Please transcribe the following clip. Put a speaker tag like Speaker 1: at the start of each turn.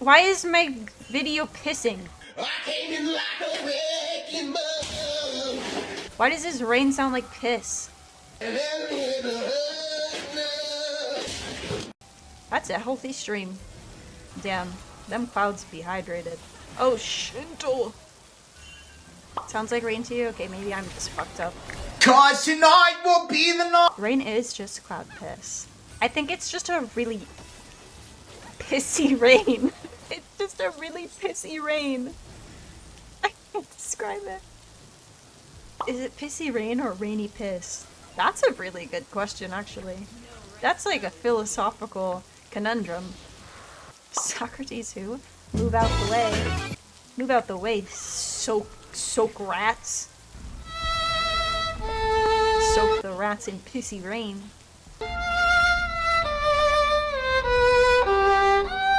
Speaker 1: Why is my video pissing? Why does this rain sound like piss? That's a healthy stream. Damn, them clouds be hydrated. Oh shit. Sounds like rain to you? Okay, maybe I'm just fucked up.
Speaker 2: Cause tonight will be the night.
Speaker 1: Rain is just cloud piss. I think it's just a really pissy rain. It's just a really pissy rain. I can't describe it. Is it pissy rain or rainy piss? That's a really good question, actually. That's like a philosophical conundrum. Socrates who? Move out the way. Move out the way, soak rats. Soak the rats in pissy rain.